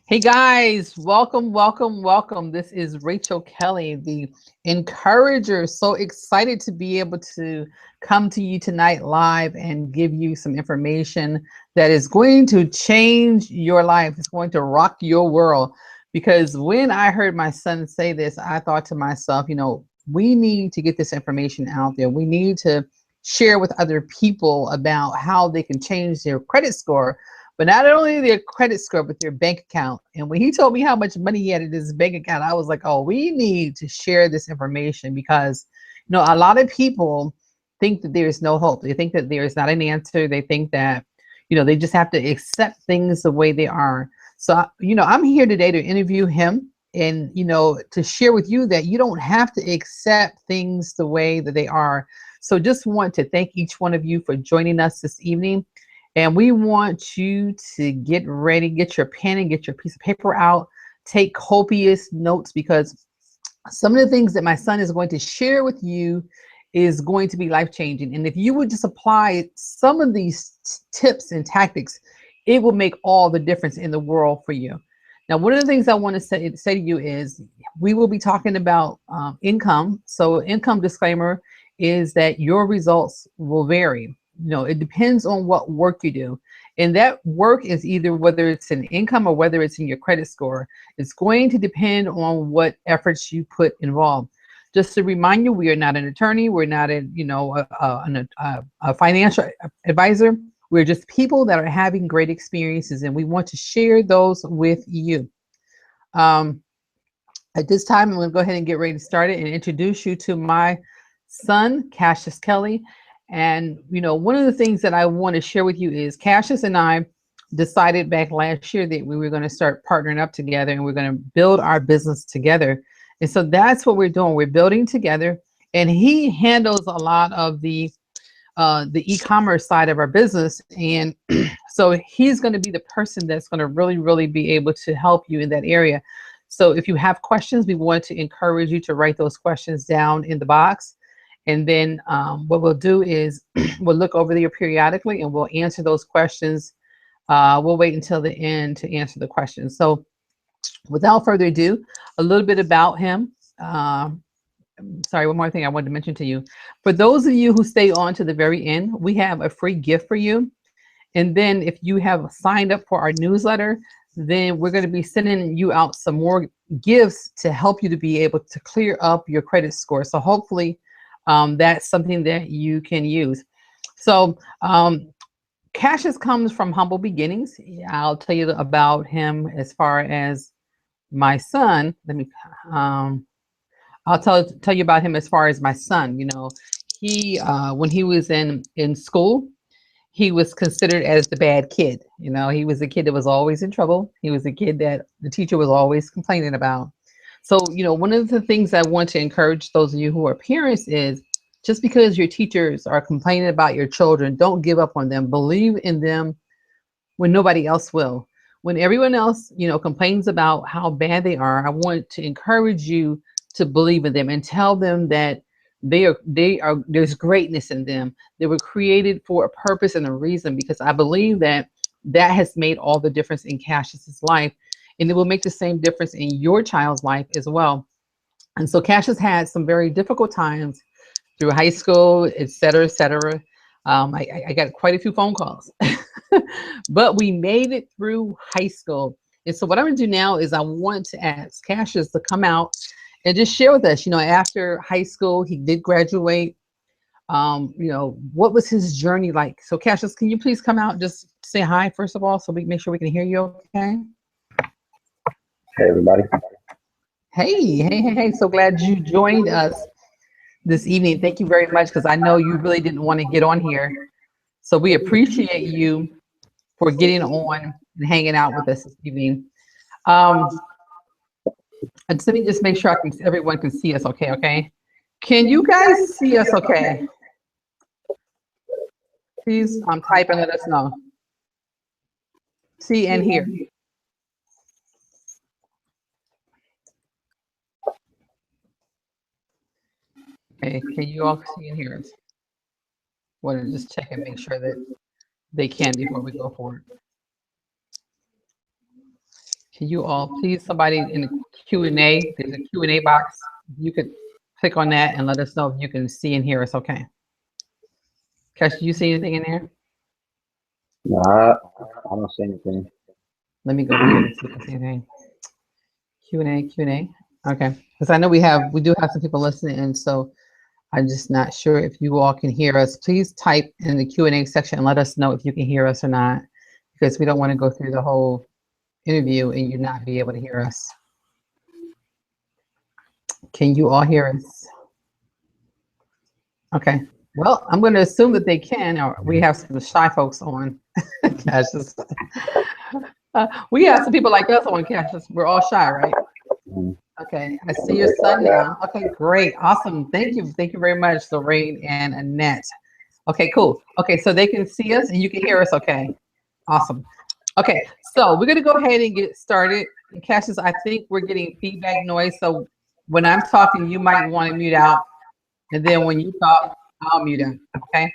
Hey guys, welcome, welcome, welcome. This is Rachel Kelley, the encourager. So excited to be able to come to you tonight live and give you some information that is going to change your life. It's going to rock your world. Because when I heard my son say this, I thought to myself, we need to get this information out there. We need to share with other people about how they can change their credit score, but not only their credit score, but their bank account. And when he told me how much money he had in his bank account, I was like, oh, we need to share this information because, a lot of people think that there is no hope. They think that there is not an answer. They think that, they just have to accept things the way they are. So, I'm here today to interview him and, to share with you that you don't have to accept things the way that they are. So just want to thank each one of you for joining us this evening. And we want you to get ready, get your pen and get your piece of paper out, take copious notes, because some of the things that my son is going to share with you is going to be life-changing. And if you would just apply some of these tips and tactics, it will make all the difference in the world for you. Now, one of the things I want to say to you is we will be talking about income. So income disclaimer is that your results will vary. It depends on what work you do. And that work is either whether it's in income or whether it's in your credit score. It's going to depend on what efforts you put involved. Just to remind you, we are not an attorney. We're not a financial advisor. We're just people that are having great experiences, and we want to share those with you. At this time, I'm going to go ahead and get ready to start it and introduce you to my son, Cassius Kelley. And, one of the things that I want to share with you is Cassius and I decided back last year that we were going to start partnering up together and we're going to build our business together. And so that's what we're doing. We're building together, and he handles a lot of the e-commerce side of our business. And so he's going to be the person that's going to really, really be able to help you in that area. So if you have questions, we want to encourage you to write those questions down in the box. And then what we'll do is we'll look over there periodically and we'll answer those questions. We'll wait until the end to answer the questions. So without further ado, a little bit about him. Sorry, one more thing I wanted to mention to you. For those of you who stay on to the very end, we have a free gift for you. And then if you have signed up for our newsletter, then we're going to be sending you out some more gifts to help you to be able to clear up your credit score. So hopefully that's something that you can use. So Cassius comes from humble beginnings. I'll tell you about him as far as my son. I'll tell you about him as far as my son. He when he was in school, he was considered as the bad kid. He was a kid that was always in trouble. He was a kid that the teacher was always complaining about. So, one of the things I want to encourage those of you who are parents is just because your teachers are complaining about your children, don't give up on them. Believe in them when nobody else will. When everyone else, complains about how bad they are, I want to encourage you to believe in them and tell them that there's greatness in them. They were created for a purpose and a reason, because I believe that has made all the difference in Cassius's life. And it will make the same difference in your child's life as well. And so Cassius had some very difficult times through high school, et cetera, et cetera. I got quite a few phone calls, but we made it through high school. And so what I'm going to do now is I want to ask Cassius to come out and just share with us, after high school, he did graduate. What was his journey like? So Cassius, can you please come out and just say hi, first of all, so we can make sure we can hear you okay? Hey, everybody. Hey. So glad you joined us this evening. Thank you very much, because I know you really didn't want to get on here. So we appreciate you for getting on and hanging out with us this evening. And let me just make sure everyone can see us okay? Can you guys see us okay? Please type and let us know. See and hear. Okay, can you all see and hear us? Want to just check and make sure that they can before we go forward. Can you all please, somebody in the Q&A, there's a Q&A box. You could click on that and let us know if you can see and hear us okay. Cash, do you see anything in there? Nah, I don't see anything. Let me go here and see if I see anything. Q&A. Okay, because I know we do have some people listening, and so I'm just not sure if you all can hear us. Please type in the Q&A section and let us know if you can hear us or not, because we don't want to go through the whole interview and you not be able to hear us. Can you all hear us? Okay. Well, I'm going to assume that they can, or we have some shy folks on. Cassius. We have some people like us on, Cassius. We're all shy, right? Okay. I see your son now. Okay, great. Awesome. Thank you. Thank you very much, Lorraine and Annette. Okay, cool. Okay, so they can see us and you can hear us okay. Awesome. Okay, so we're going to go ahead and get started. Cassius, I think we're getting feedback noise, so when I'm talking, you might want to mute out, and then when you talk, I'll mute out, okay?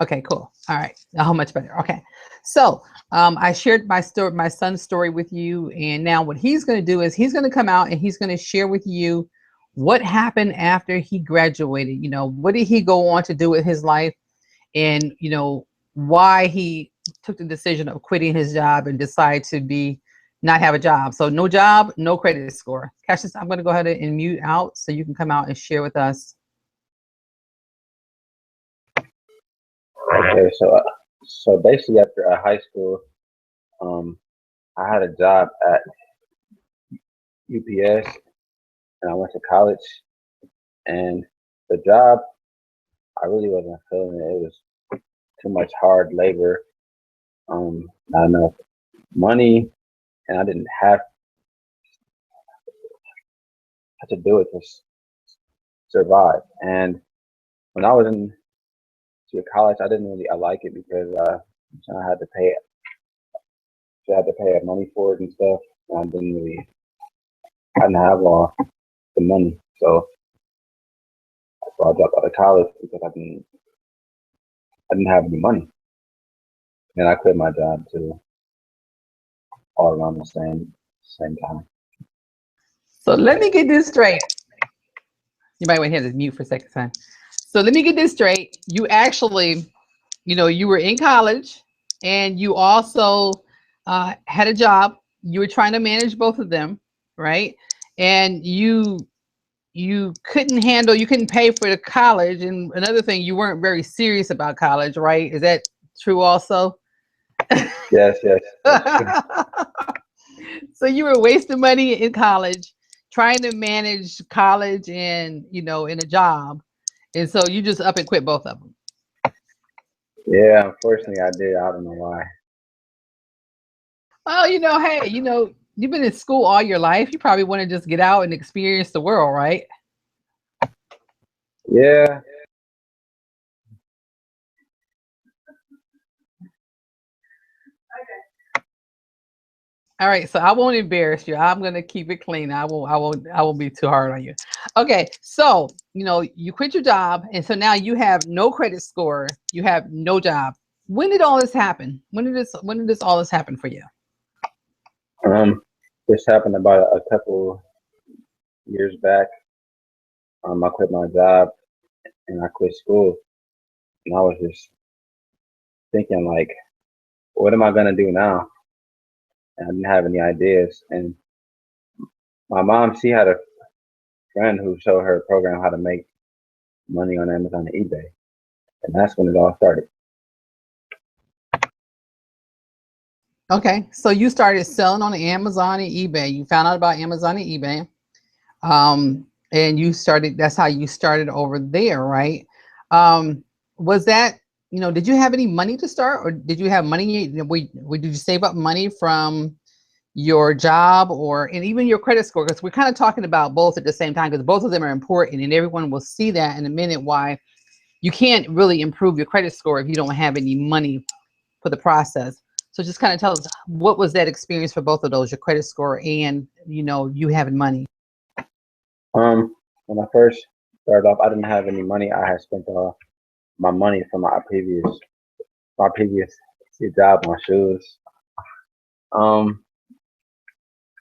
Okay, cool. All right, how much better? Okay, so I shared my story, my son's story with you, and now what he's going to do is he's going to come out and he's going to share with you what happened after he graduated. You know, what did he go on to do with his life, and you know why he took the decision of quitting his job and decide to not have a job. So no job, no credit score. Cassius, I'm going to go ahead and mute out so you can come out and share with us. Okay, so basically after high school, I had a job at UPS, and I went to college. And the job, I really wasn't feeling it. It was too much hard labor, not enough money, and I didn't have to do it to survive. And when I was in college, I didn't really like it because I had to pay money for it and stuff. And I didn't have all the money, so I dropped out of college because I didn't have any money, and I quit my job too, all around the same time. So let me get this straight. You might want to hit the mute for a second, son. So let me get this straight. You actually, you know, you were in college and you also had a job. You were trying to manage both of them, right? And you couldn't pay for the college. And another thing, you weren't very serious about college, right? Is that true also? Yes. So you were wasting money in college, trying to manage college and, you know, in a job. And so you just up and quit both of them. Yeah, unfortunately I did. I don't know why. Well, you know, hey, you know, you've been in school all your life. You probably want to just get out and experience the world, right? Yeah. All right, so I won't embarrass you. I'm gonna keep it clean. I won't be too hard on you. Okay, so you know, you quit your job, and so now you have no credit score, you have no job. When did all this happen? When did all this happen for you? This happened about a couple years back. I quit my job and I quit school, and I was just thinking like, what am I gonna do now? And I didn't have any ideas. And my mom, she had a friend who showed her a program how to make money on Amazon and eBay, and that's when it all started. Okay, so you started selling on Amazon and eBay. You found out about Amazon and eBay, and you started. That's how you started over there, right? Was that, you know? Did you have any money to start, or did you have money? Did you save up money from your job and even your credit score? Because we're kind of talking about both at the same time, because both of them are important, and everyone will see that in a minute why you can't really improve your credit score if you don't have any money for the process. So just kind of tell us, what was that experience for both of those, your credit score and, you know, you having money? When I first started off, I didn't have any money. I had spent all my money from my previous job on shoes.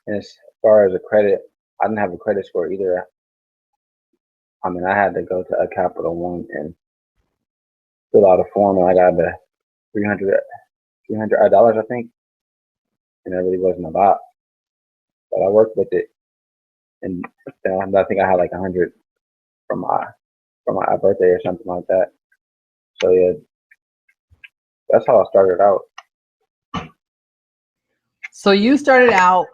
And as far as a credit, I didn't have a credit score either. I mean, I had to go to a Capital One and fill out a form, and I got the 300 $300, I think, and that really wasn't a lot. But I worked with it, and I think I had like 100 from my birthday or something like that. So yeah, that's how I started out. So you started out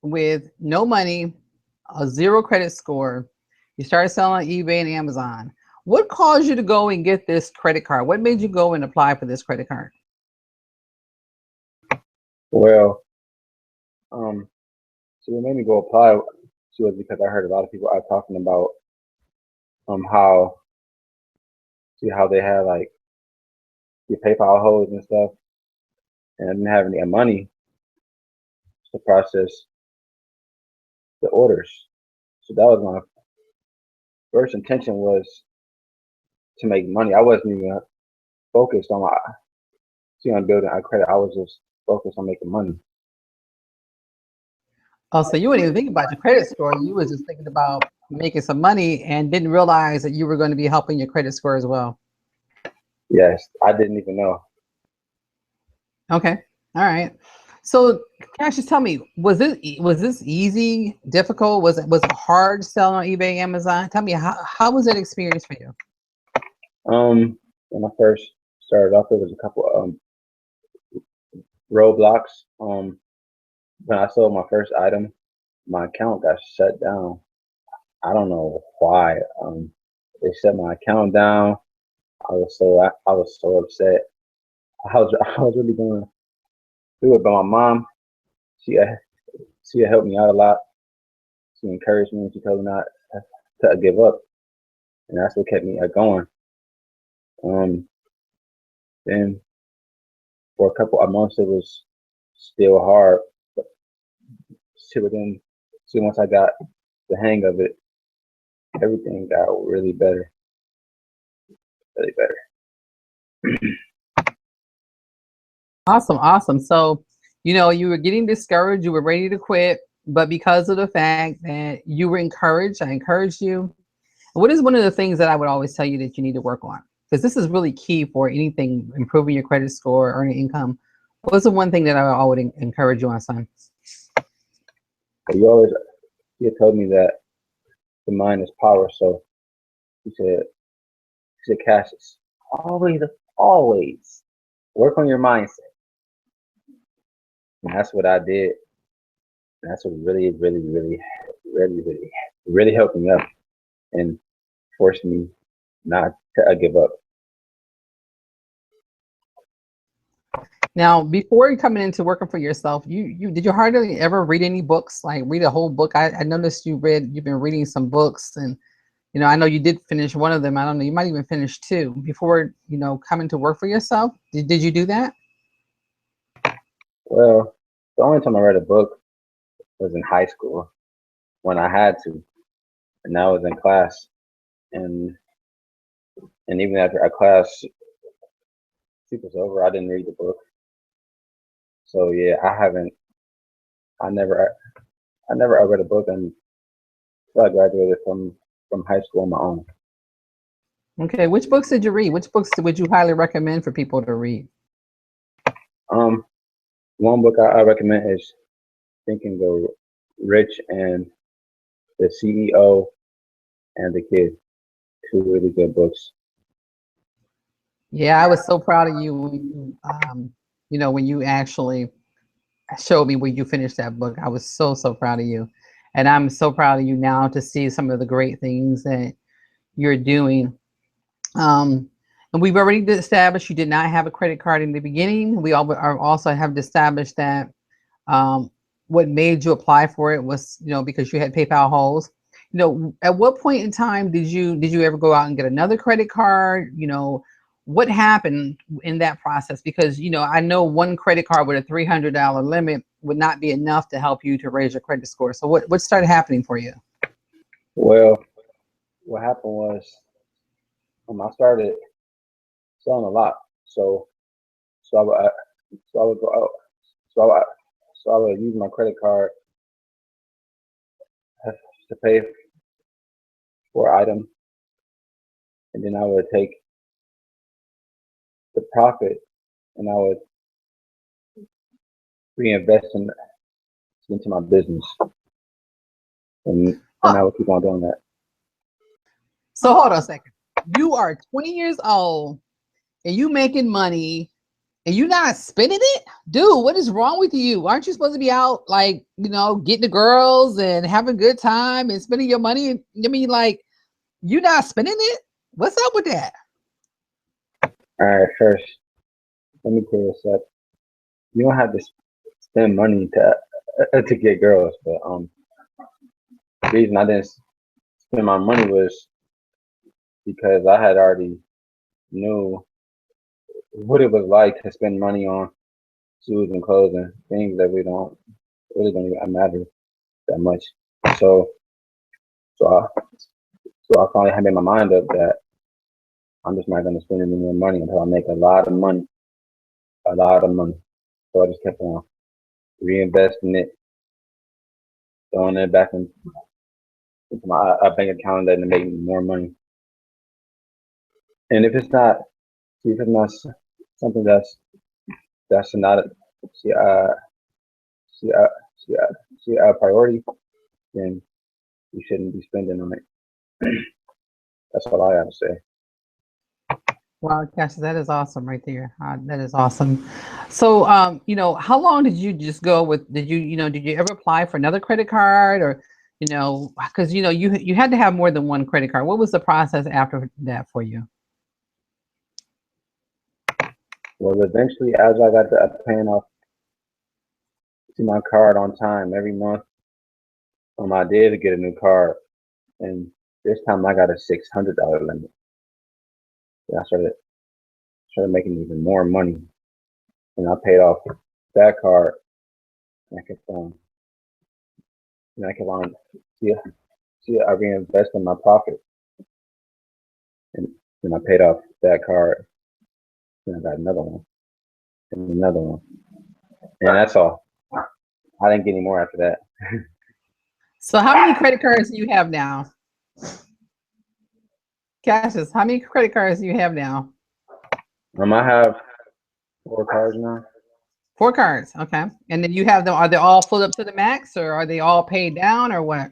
with no money, a zero credit score. You started selling on eBay and Amazon. What caused you to go and get this credit card? What made you go and apply for this credit card? Well, so what made me go apply to it because I heard a lot of people are talking about how they had like your PayPal holes and stuff, and I didn't have any money to process the orders. So that was my first intention, was to make money. I wasn't even focused on building our credit. I was just focused on making money. Oh, so you wouldn't even think about your credit score. You was just thinking about making some money and didn't realize that you were going to be helping your credit score as well. Yes, I didn't even know. Okay. All right. So Cash, just tell me, was this easy, difficult? Was it hard selling on eBay, Amazon? Tell me, how was that experience for you? When I first started off, there was a couple roadblocks. When I sold my first item, my account got shut down. I don't know why. They shut my account down. I was so upset. I was really going through it, but my mom, she helped me out a lot. She encouraged me, and she told me not to give up, and that's what kept me going. Um, then for a couple of months, it was still hard. But once I got the hang of it, everything got really better, really better. Awesome, awesome. So, you were getting discouraged, you were ready to quit, but because of the fact that you were encouraged, I encouraged you. What is one of the things that I would always tell you that you need to work on? Because this is really key for anything, improving your credit score, earning income. What's the one thing that I would encourage you on, son? You had told me that the mind is power. So he said, Cassius, always work on your mindset. And that's what I did. And that's what really, really, really, really, really, really helped me up and forced me not to give up. Now, before coming into working for yourself, did you hardly ever read any books, like read a whole book? I noticed you've been reading some books, and I know you did finish one of them. I don't know, you might even finish two before coming to work for yourself. Did you do that? Well, the only time I read a book was in high school when I had to, and that was in class. And even after our class was over, I didn't read the book. So yeah, I never read a book until I graduated from high school on my own. Okay, which books did you read? Which books would you highly recommend for people to read? One book I recommend is Think and Go Rich and The CEO and the Kid. Two really good books. Yeah, I was so proud of you when you actually showed me where you finished that book. I was so proud of you, and I'm so proud of you now to see some of the great things that you're doing. And we've already established you did not have a credit card in the beginning. We also have established that what made you apply for it was because you had PayPal holes. At what point in time did you ever go out and get another credit card? What happened in that process? Because I know one credit card with a $300 limit would not be enough to help you to raise your credit score. So what started happening for you? Well, what happened was I started selling a lot. So I would go out. So I would use my credit card to pay for items, and then I would take the profit and I would reinvest into my business, and I would keep on doing that. So hold on a second. You are 20 years old and you making money and you not spending it? Dude, what is wrong with you? Aren't you supposed to be out, like, you know, getting the girls and having a good time and spending your money? I mean, like, you not spending it? What's up with that? All right, first, let me clear this up. You don't have to spend money to get girls, but the reason I didn't spend my money was because I had already knew what it was like to spend money on shoes and clothes and things that really don't even matter that much. So I finally had made my mind up that I'm just not going to spend any more money until I make a lot of money. So I just kept on reinvesting it, throwing it back into my bank account, letting it make me more money. And if it's not something that's not a priority, then you shouldn't be spending on it. That's all I have to say. Wow, Cash, that is awesome right there. That is awesome. So, you know, how long did you just go with, did you ever apply for another credit card, or, you know, because, you know, you had to have more than one credit card. What was the process after that for you? Well, eventually, as I got to paying off to my card on time every month, I did get a new card, and this time I got a $600 limit. And I started making even more money, and I paid off that card, and I kept on, I reinvested my profit, and then I paid off that card, and I got another one, and another one, and that's all. I didn't get any more after that. So how many credit cards do you have now? Cassius, how many credit cards do you have now? I have 4 cards now. 4 cards, okay. And then you have them, are they all filled up to the max, or are they all paid down, or what?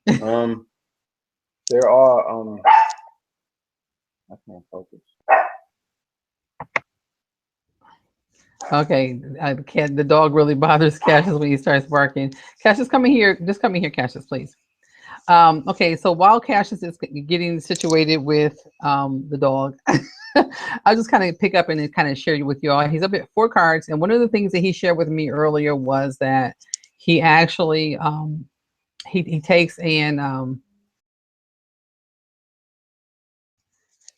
They're all I can't focus. Okay, the dog really bothers Cassius when he starts barking. Cassius, come in here. Just come in here, Cassius, please. Okay, so while Cassius is getting situated with the dog, I'll just kind of pick up and kind of share with you all. He's up at 4 cards, and one of the things that he shared with me earlier was that he actually he takes and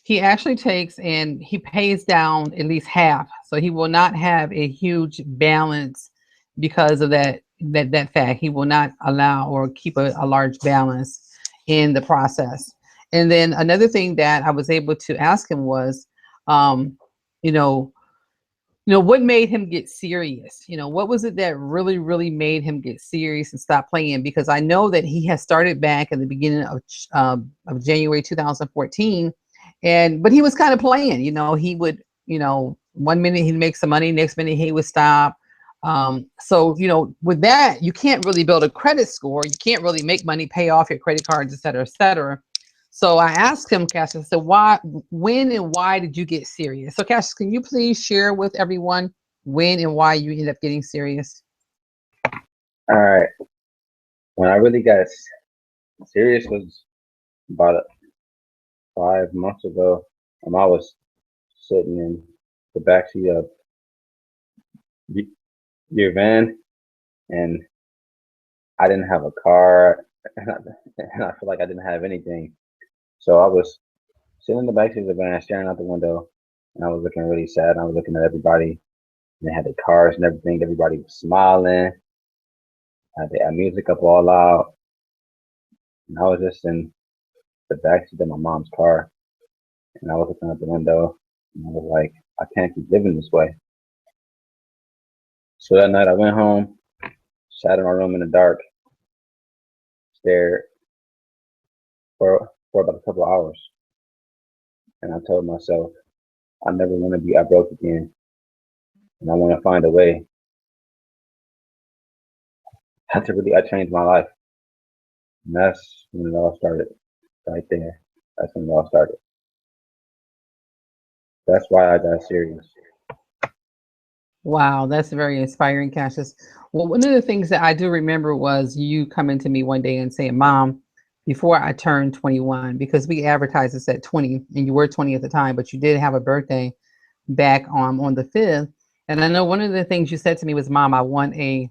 he actually takes and he pays down at least half, so he will not have a huge balance because of that fact. He will not allow or keep a large balance in the process. And then another thing that I was able to ask him was, you know, what made him get serious? You know, what was it that really made him get serious and stop playing? Because I know that he has started back at the beginning of January 2014, but he was kind of playing. You know, he would, one minute he'd make some money, next minute he would stop. So, with that, you can't really build a credit score. You can't really make money, pay off your credit cards, et cetera, et cetera. So I asked him, Cassius, so when and why did you get serious? So Cassius, can you please share with everyone when and why you ended up getting serious? All right. When I really got serious was about 5 months ago. I was sitting in the backseat of your van, and I didn't have a car, and I feel like I didn't have anything. So I was sitting in the backseat of the van, staring out the window, and I was looking really sad. I was looking at everybody, and they had their cars and everything. Everybody was smiling. They had music up all loud, and I was just in the backseat of my mom's car, and I was looking out the window, and I was like, I can't keep living this way. So that night I went home, sat in my room in the dark, stared for about a couple of hours, and I told myself, I never want to be out broke again, and I want to find a way. I changed my life, and that's when it all started. Right there, that's when it all started. That's why I got serious. Wow, that's very inspiring, Cassius. Well, one of the things that I do remember was you coming to me one day and saying, Mom, before I turned 21, because we advertised this at 20 and you were 20 at the time, but you did have a birthday back on the 5th. And I know one of the things you said to me was, Mom, I want a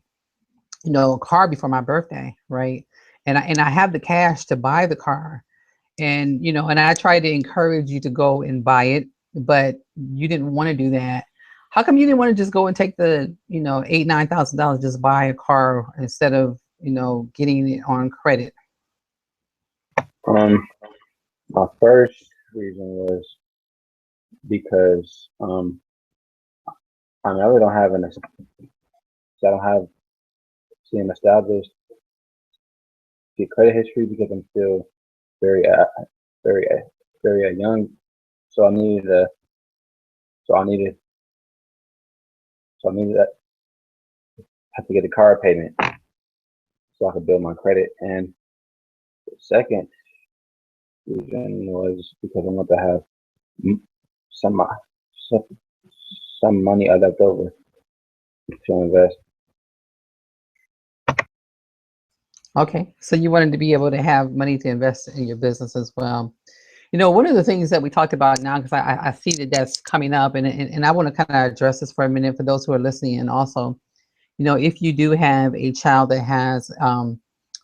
car before my birthday, right? And I have the cash to buy the car. And I tried to encourage you to go and buy it, but you didn't want to do that. How come you didn't want to just go and take the, $8,000-9,000, just buy a car instead of, getting it on credit? My first reason was because I really don't have I don't have an established credit history because I'm still very very very young. So I needed that have to get a car payment so I could build my credit. And the second reason was because I want to have some some money left over to invest. Okay, so you wanted to be able to have money to invest in your business as well. One of the things that we talked about now, because I see that that's coming up, and I want to kind of address this for a minute for those who are listening. And also, if you do have a child that has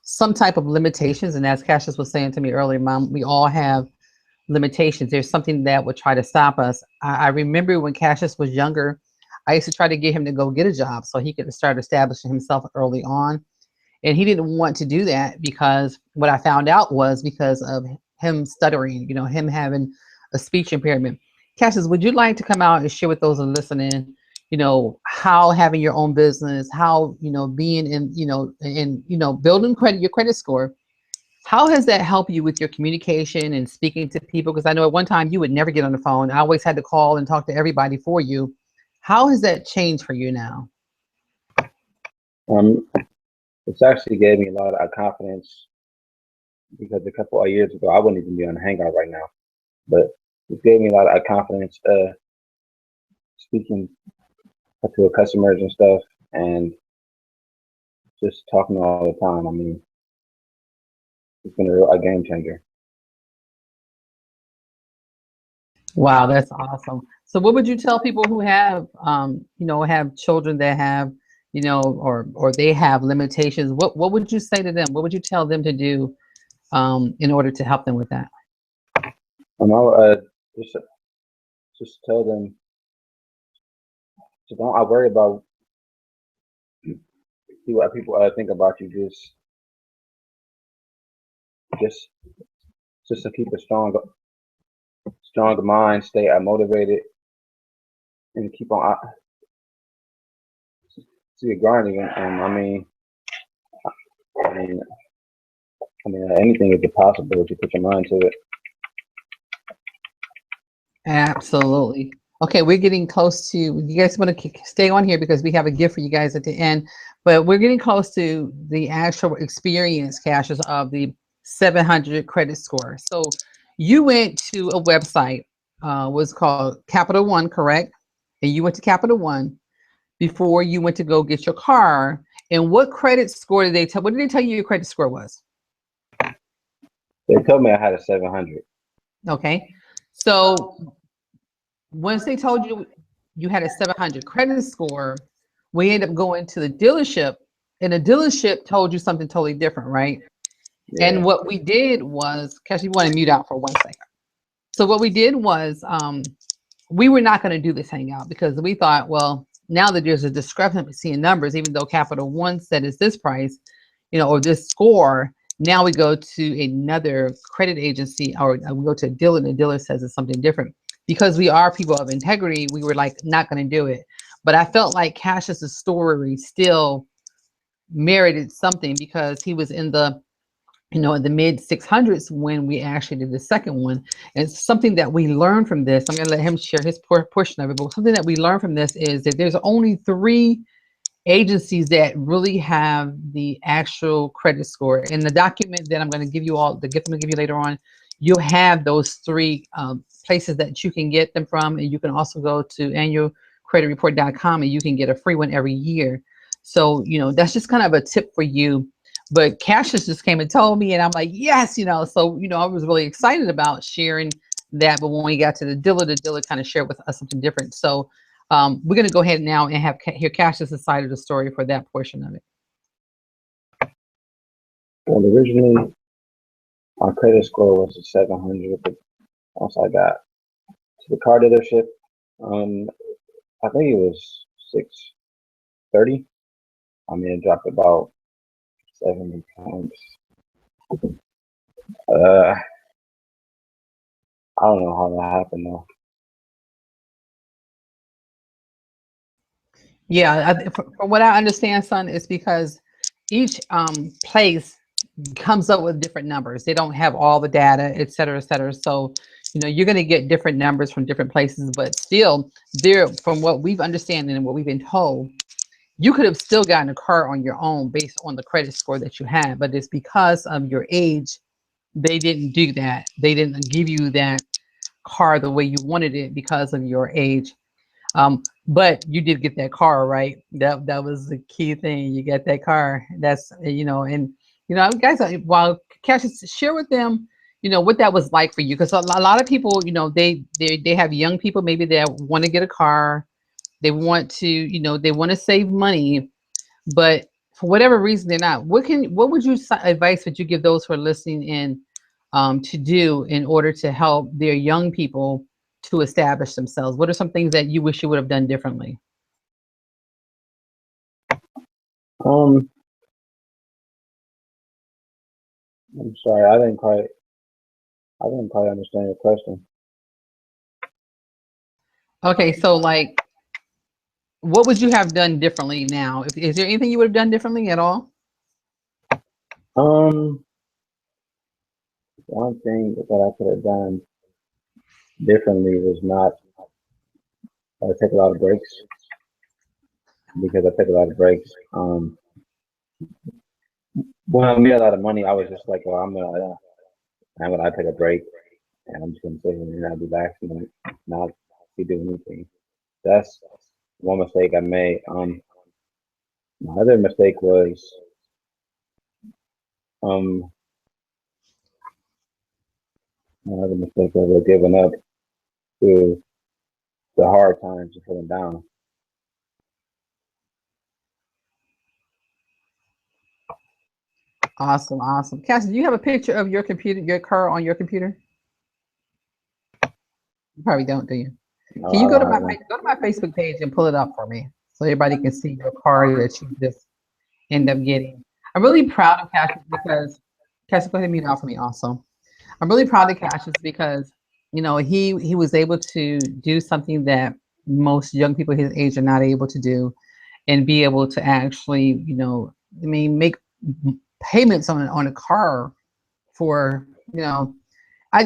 some type of limitations, and as Cassius was saying to me earlier, Mom, we all have limitations. There's something that would try to stop us. I remember when Cassius was younger, I used to try to get him to go get a job so he could start establishing himself early on. And he didn't want to do that because what I found out was because of him stuttering, him having a speech impairment. Cassius, would you like to come out and share with those who are listening, how having your own business, how, being building your credit score, how has that helped you with your communication and speaking to people? Because I know at one time you would never get on the phone. I always had to call and talk to everybody for you. How has that changed for you now? It's actually gave me a lot of confidence because a couple of years ago I wouldn't even be on the hangout right now. But it gave me a lot of confidence speaking to customers and stuff, and just talking all the time. I mean, it's been a game changer. Wow, that's awesome. So what would you tell people who have, have children that have, or they have limitations? What would you say to them? What would you tell them to do in order to help them with that? Just tell them, so don't worry about what people think about you. Just to keep a strong mind, stay motivated, and keep on see it grinding. And I mean, anything is possible if you put your mind to it. Absolutely. Okay, we're getting close to, you guys want to stay on here because we have a gift for you guys at the end, but we're getting close to the actual experience, Cassius, of the 700 credit score. So you went to a website, was called Capital One, correct? And you went to Capital One before you went to go get your car. And what credit score did they tell? What did they tell you your credit score was? They told me I had a 700. Okay, so once they told you you had a 700 credit score, we ended up going to the dealership, and the dealership told you something totally different, right? Yeah. And what we did was, Cash, you want to mute out for 1 second. So what we did was, we were not going to do this hangout because we thought, well, now that there's a discrepancy in numbers, even though Capital One said it's this price, or this score, now we go to another credit agency, or we go to a dealer, and the dealer says it's something different. Because we are people of integrity, we were like not going to do it. But I felt like Cassius's story still merited something because he was in the, you know, in the mid 600s when we actually did the second one. And something that we learned from this, I'm going to let him share his portion of it, but something that we learned from this is that there's only 3 agencies that really have the actual credit score. In the document that I'm going to give you all, the gift I'm going to give you later on, you'll have those 3 places that you can get them from. And you can also go to annualcreditreport.com and you can get a free one every year. So, you know, that's just kind of a tip for you. But Cassius just came and told me, and I'm like, yes, you know, so, you know, I was really excited about sharing that. But when we got to the dealer kind of shared with us something different. So we're going to go ahead now and hear Cassius' side of the story for that portion of it. Well, originally, my credit score was a 700, but once I got to the car dealership, I think it was 630. I mean, it dropped about 70 points. I don't know how that happened though. Yeah, from what I understand, son, it's because each place comes up with different numbers. They don't have all the data, et cetera, et cetera. So, you know, you're going to get different numbers from different places, but still, there, from what we've understand and what we've been told, you could have still gotten a car on your own based on the credit score that you had, but it's because of your age, they didn't do that. They didn't give you that car the way you wanted it because of your age. But you did get that car, right? That was the key thing. You got that car. That's, you know, and you know, guys, while Cassius, share with them, you know, what that was like for you, because a lot of people, you know, they have young people maybe that want to get a car, they want to, you know, they want to save money, but for whatever reason they're not. What would you advice would you give those who are listening in to do in order to help their young people to establish themselves? What are some things that you wish you would have done differently? I'm sorry, I didn't quite understand your question. Okay, so like, what would you have done differently now? Is there anything you would have done differently at all? One thing that I could have done differently was not take a lot of breaks, because I took a lot of breaks. When I made a lot of money, I was just like, well, I'm gonna take a break, and I'm just gonna sit here and not relax and like, not be doing anything. That's one mistake I made. My other mistake was um giving up to the hard times and feeling down. Awesome, awesome. Cassie, do you have a picture of your computer, your car on your computer? You probably don't, do you? No, Can I you don't have one. go to my Facebook page and pull it up for me so everybody can see your car that you just end up getting? I'm really proud of Cassius because Cassius, go ahead and mute out for me also. I'm really proud of Cassius because, you know, he was able to do something that most young people his age are not able to do, and be able to actually, you know, I mean, make payments on a car for, you know,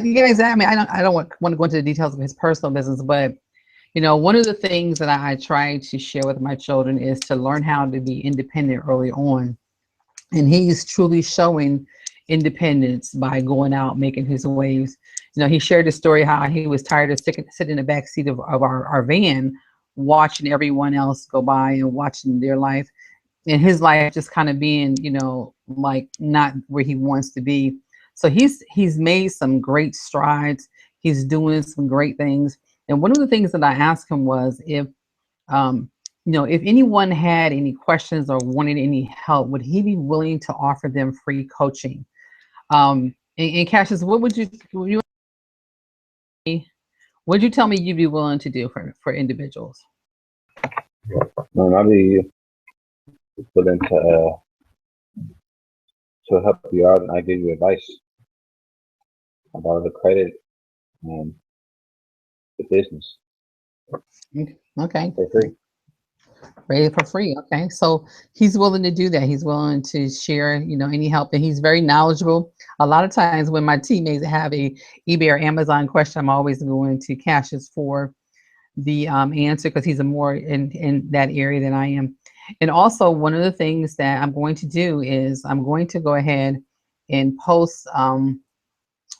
you guys, I mean, I don't want to go into the details of his personal business, but you know, one of the things that I try to share with my children is to learn how to be independent early on. And he's truly showing independence by going out, making his waves. You know, he shared a story how he was tired of sitting in the back seat of our van, watching everyone else go by and watching their life, and his life just kind of being, you know, like not where he wants to be. So he's made some great strides. He's doing some great things. And one of the things that I asked him was if you know, if anyone had any questions or wanted any help, would he be willing to offer them free coaching? And Cassius, what would you tell me you'd be willing to do for individuals? I'll be willing to help you out, and I give you advice about the credit and the business Okay. for free. Rated for free. Okay. So he's willing to do that. He's willing to share, any help, and he's very knowledgeable. A lot of times when my teammates have a eBay or Amazon question, I'm always going to Cassius for the answer, because he's a more in that area than I am. And also, one of the things that I'm going to do is I'm going to go ahead and post I'm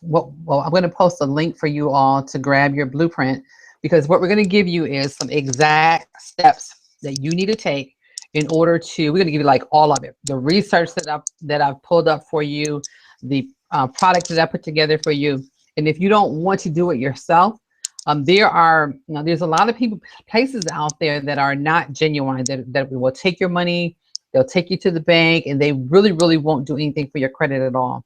going to post a link for you all to grab your blueprint, because what we're going to give you is some exact steps that you need to take in order to, we're going to give you like all of it, the research that I've pulled up for you, the products that I put together for you. And if you don't want to do it yourself, there's a lot of places out there that are not genuine, that will take your money, they'll take you to the bank, and they really, really won't do anything for your credit at all.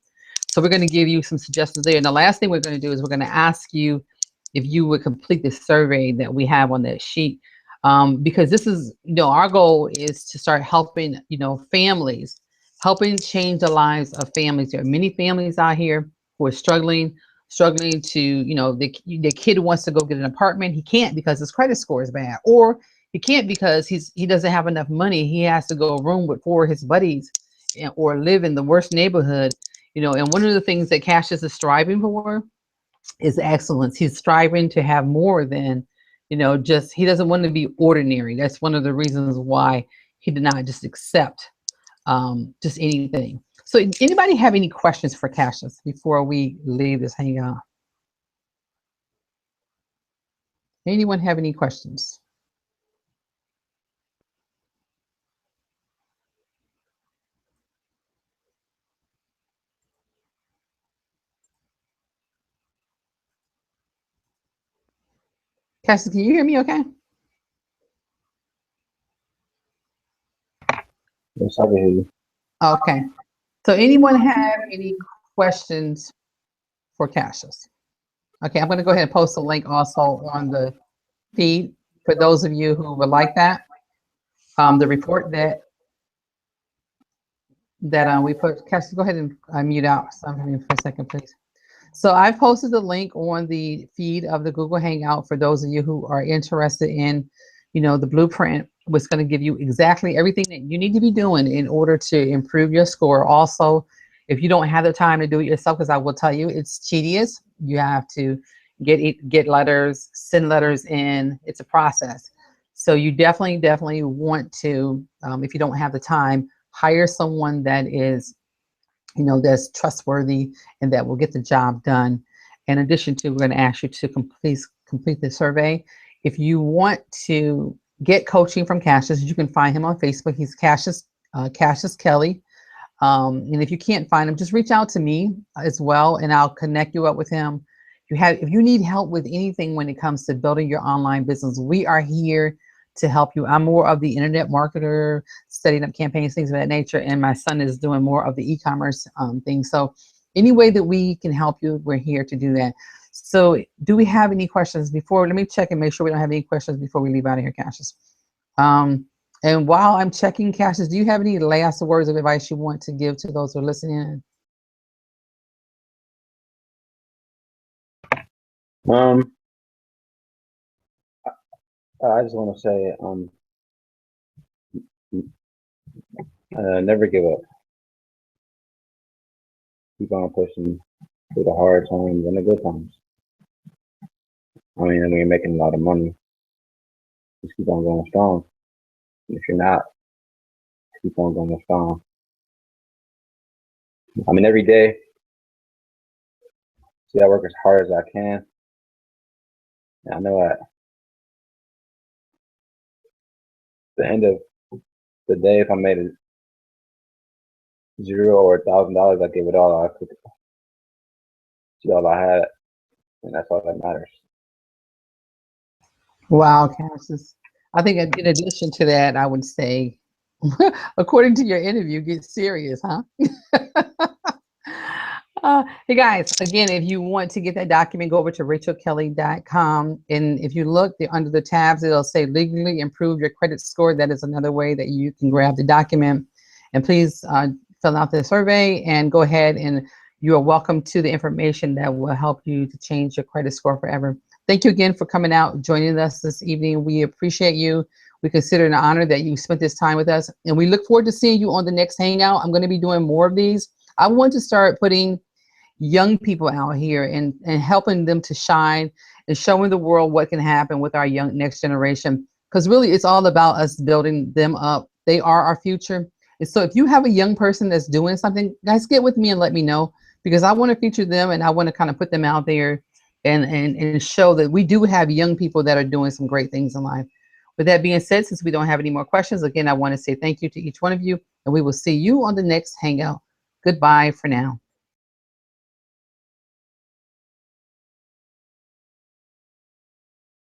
So we're going to give you some suggestions there. And the last thing we're going to do is we're going to ask you if you would complete the survey that we have on that sheet. Because this is, our goal is to start helping, families, helping change the lives of families. There are many families out here who are struggling to, the kid wants to go get an apartment. He can't because his credit score is bad, or he can't because he doesn't have enough money. He has to go room with 4 of his buddies, or live in the worst neighborhood. And one of the things that Cassius is striving for is excellence. He's striving to have more than, just, he doesn't want to be ordinary. That's one of the reasons why he did not just accept just anything. So anybody have any questions for Cassius before we leave this hangout? Anyone have any questions? Cassius, can you hear me okay? Yes, I can hear you. Okay. So anyone have any questions for Cassius? Okay, I'm going to go ahead and post a link also on the feed for those of you who would like that. The report that we put. Cassius, go ahead and mute out something for a second, please. So I've posted the link on the feed of the Google Hangout for those of you who are interested in, the blueprint, was going to give you exactly everything that you need to be doing in order to improve your score. Also, if you don't have the time to do it yourself, because I will tell you, it's tedious. You have to get letters, send letters in. It's a process. So you definitely want to, if you don't have the time, hire someone that is, that's trustworthy and that will get the job done. In addition to, we're going to ask you to complete the survey. If you want to get coaching from Cassius, you can find him on Facebook. He's Cassius Kelley. And if you can't find him, just reach out to me as well, and I'll connect you up with him. If you need help with anything when it comes to building your online business, we are here to help you. I'm more of the internet marketer, setting up campaigns, things of that nature, and my son is doing more of the e-commerce things. So any way that we can help you, we're here to do that. So do we have any questions before? Let me check and make sure we don't have any questions before we leave out of here, Cassius. And while I'm checking, Cassius, do you have any last words of advice you want to give to those who are listening in? I just want to say, never give up. Keep on pushing through the hard times and the good times. I mean, when you're making a lot of money, just keep on going strong. If you're not, keep on going strong. I mean, every day, I work as hard as I can. And I know at the end of the day, if I made it $0 or $1,000, I gave it all. I could see all I had, and that's all that matters. Wow, Cassius. I think in addition to that, I would say, according to your interview, get serious, huh? Hey guys, again, if you want to get that document, go over to rachelekelley.com. And if you look under the tabs, it'll say legally improve your credit score. That is another way that you can grab the document. And please fill out the survey and go ahead, and you are welcome to the information that will help you to change your credit score forever. Thank you again for coming out, joining us this evening. We appreciate you. We consider it an honor that you spent this time with us, and we look forward to seeing you on the next hangout. I'm going to be doing more of these. I want to start putting young people out here and helping them to shine and showing the world what can happen with our young next generation. Because really, it's all about us building them up. They are our future. And so if you have a young person that's doing something, guys, get with me and let me know, because I want to feature them and I want to kind of put them out there and show that we do have young people that are doing some great things in life. With that being said, since we don't have any more questions, again, I want to say thank you to each one of you, and we will see you on the next hangout. Goodbye for now.